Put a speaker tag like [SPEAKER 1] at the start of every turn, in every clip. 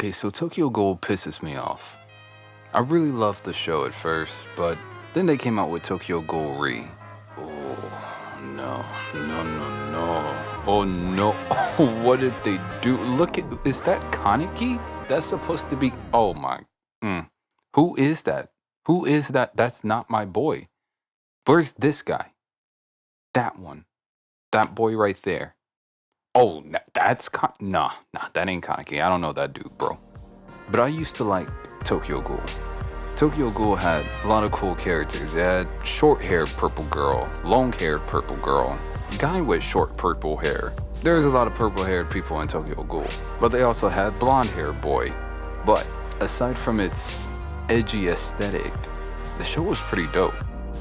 [SPEAKER 1] Okay, so Tokyo Ghoul pisses me off. I really loved the show at first, but then they came out with Tokyo Ghoul Re. Oh, no, no, no, no. Oh, no. What did they do? Look at, is that Kaneki? That's supposed to be, oh my, Who is that? Who is that? That's not my boy. Where's this guy? That one. That boy right there. Oh, that's, nah, that ain't Kaneki. I don't know that dude, bro. But I used to like Tokyo Ghoul. Tokyo Ghoul had a lot of cool characters. It had short-haired purple girl, long-haired purple girl, guy with short purple hair. There's a lot of purple-haired people in Tokyo Ghoul, but they also had blonde-haired boy. But aside from its edgy aesthetic, the show was pretty dope.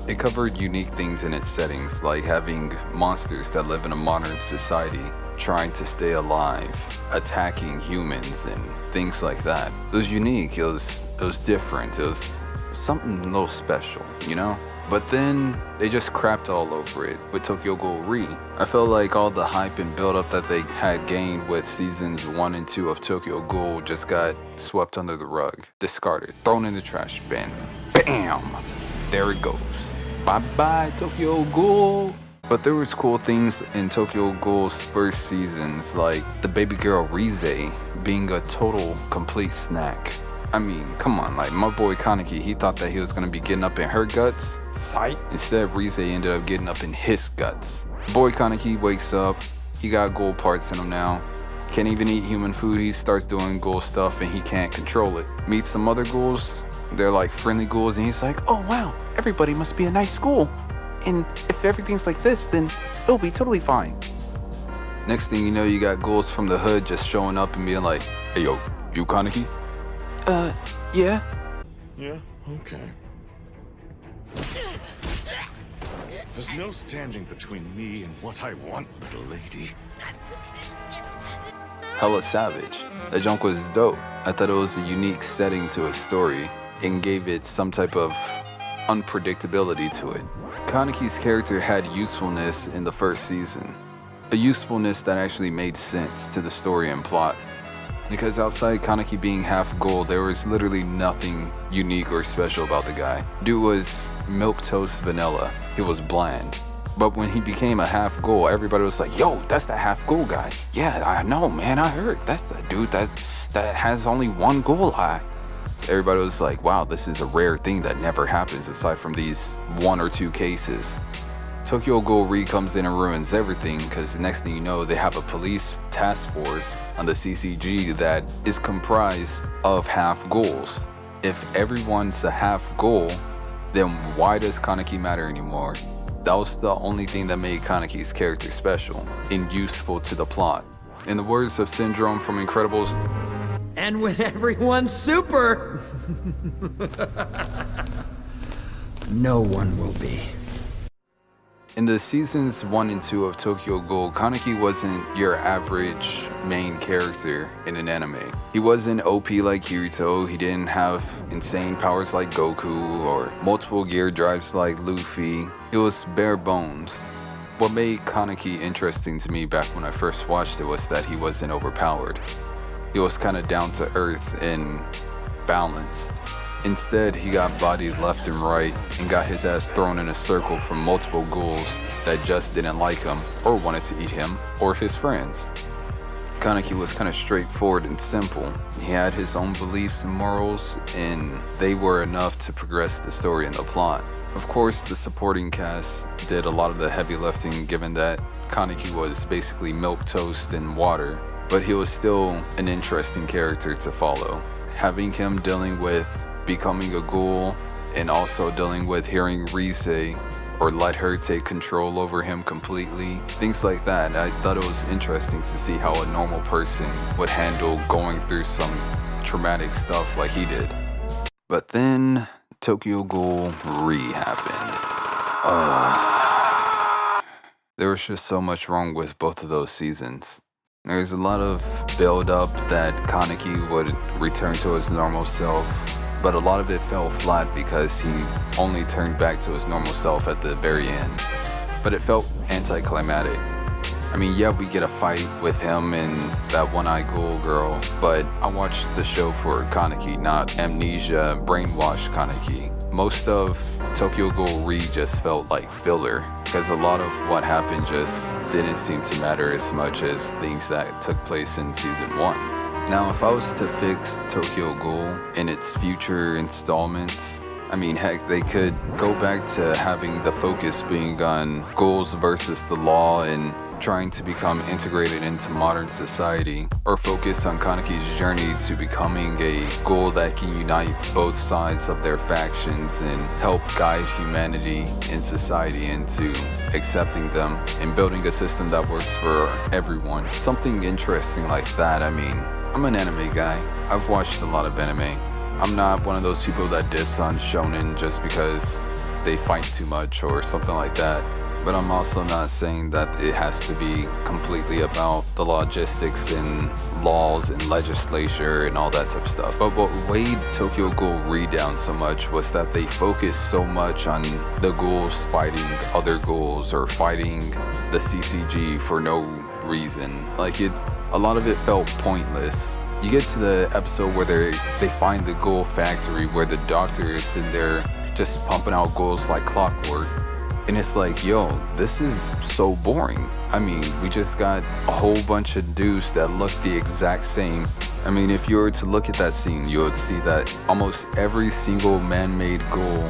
[SPEAKER 1] It covered unique things in its settings, like having monsters that live in a modern society trying to stay alive, attacking humans and things like that. It was unique, it was different, it was something a little special, you know? But then they just crapped all over it with Tokyo Ghoul Re. I felt like all the hype and build-up that they had gained with seasons 1 and 2 of Tokyo Ghoul just got swept under the rug, discarded, thrown in the trash bin. Bam! There it goes. Bye-bye, Tokyo Ghoul! But there was cool things in Tokyo Ghoul's first seasons, like the baby girl Rize being a total complete snack. I mean, come on, like my boy Kaneki, he thought that he was gonna be getting up in her guts. Sight. Instead, Rize ended up getting up in his guts. Boy Kaneki wakes up, he got ghoul parts in him now. Can't even eat human food, he starts doing ghoul stuff and he can't control it. Meets some other ghouls, they're like friendly ghouls, and he's like, oh wow, everybody must be a nice ghoul. And if everything's like this, then it'll be totally fine. Next thing you know, you got ghouls from the hood just showing up and being like, hey yo, you Kaneki? Yeah.
[SPEAKER 2] Yeah, okay. There's no standing between me and what I want, little lady.
[SPEAKER 1] Hella savage. That junk was dope. I thought it was a unique setting to a story and gave it some type of unpredictability to it. Kaneki's character had usefulness in the first season. A usefulness that actually made sense to the story and plot. Because outside Kaneki being half ghoul, there was literally nothing unique or special about the guy. Dude was milquetoast vanilla. He was bland. But when he became a half ghoul, everybody was like, yo, that's the half ghoul guy. Yeah, I know, man, I heard. That's the dude that has only one ghoul eye. Everybody was like, wow, this is a rare thing that never happens aside from these 1 or 2 cases. Tokyo Ghoul Re comes in and ruins everything because the next thing you know, they have a police task force on the CCG that is comprised of half ghouls. If everyone's a half ghoul, then why does Kaneki matter anymore? That was the only thing that made Kaneki's character special and useful to the plot. In the words of Syndrome from Incredibles,
[SPEAKER 3] and when everyone's super, no one will be.
[SPEAKER 1] In the seasons 1 and 2 of Tokyo Ghoul, Kaneki wasn't your average main character in an anime. He wasn't OP like Kirito, he didn't have insane powers like Goku or multiple gear drives like Luffy. It was bare bones. What made Kaneki interesting to me back when I first watched it was that he wasn't overpowered. He was kind of down to earth and balanced. Instead, he got bodied left and right and got his ass thrown in a circle from multiple ghouls that just didn't like him or wanted to eat him or his friends. Kaneki was kind of straightforward and simple. He had his own beliefs and morals, and they were enough to progress the story and the plot. Of course, the supporting cast did a lot of the heavy lifting given that Kaneki was basically milquetoast and water, but he was still an interesting character to follow. Having him dealing with becoming a ghoul and also dealing with hearing Rize or let her take control over him completely, things like that. I thought it was interesting to see how a normal person would handle going through some traumatic stuff like he did. But then Tokyo Ghoul Re happened. There was just so much wrong with both of those seasons. There's a lot of build-up that Kaneki would return to his normal self, but a lot of it fell flat because he only turned back to his normal self at the very end. But it felt anticlimactic. I mean, yeah, we get a fight with him and that one-eyed ghoul girl, but I watched the show for Kaneki, not amnesia, brainwashed Kaneki. Most of Tokyo Ghoul Re just felt like filler, because a lot of what happened just didn't seem to matter as much as things that took place in season 1. Now, if I was to fix Tokyo Ghoul in its future installments, I mean, heck, they could go back to having the focus being on ghouls versus the law and trying to become integrated into modern society, or focus on Kaneki's journey to becoming a ghoul that can unite both sides of their factions and help guide humanity in society into accepting them and building a system that works for everyone. Something interesting like that. I mean, I'm an anime guy. I've watched a lot of anime. I'm not one of those people that diss on shonen just because they fight too much or something like that. But I'm also not saying that it has to be completely about the logistics and laws and legislature and all that type of stuff. But what weighed Tokyo Ghoul Re down so much was that they focused so much on the ghouls fighting other ghouls or fighting the CCG for no reason. A lot of it felt pointless. You get to the episode where they find the ghoul factory where the doctor is in there just pumping out ghouls like clockwork. And it's like, yo, this is so boring. I mean, we just got a whole bunch of dudes that look the exact same. I mean, if you were to look at that scene, you would see that almost every single man-made ghoul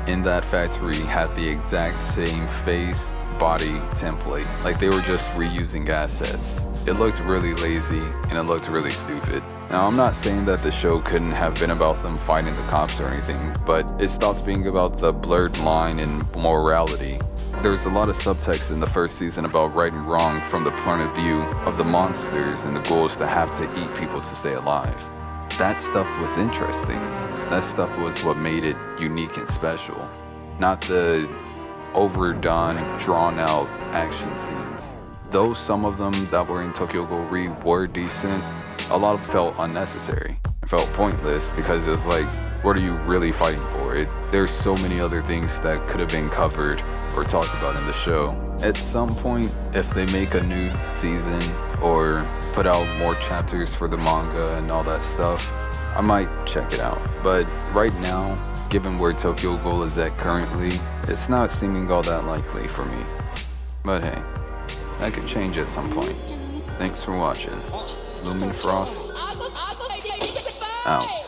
[SPEAKER 1] in that factory had the exact same face, body template. Like they were just reusing assets. It looked really lazy and it looked really stupid. Now, I'm not saying that the show couldn't have been about them fighting the cops or anything, but it stopped being about the blurred line and morality. There's a lot of subtext in the first season about right and wrong from the point of view of the monsters and the ghouls that have to eat people to stay alive. That stuff was interesting. That stuff was what made it unique and special, not the overdone, drawn-out action scenes. Though some of them that were in Tokyo Ghoul Re were decent, a lot of them felt unnecessary. It felt pointless because it was like, what are you really fighting for? There's so many other things that could have been covered or talked about in the show. At some point, if they make a new season or put out more chapters for the manga and all that stuff, I might check it out. But right now, given where Tokyo Ghoul is at currently, it's not seeming all that likely for me. But hey, that could change at some point. Thanks for watching. Lumen Frost out.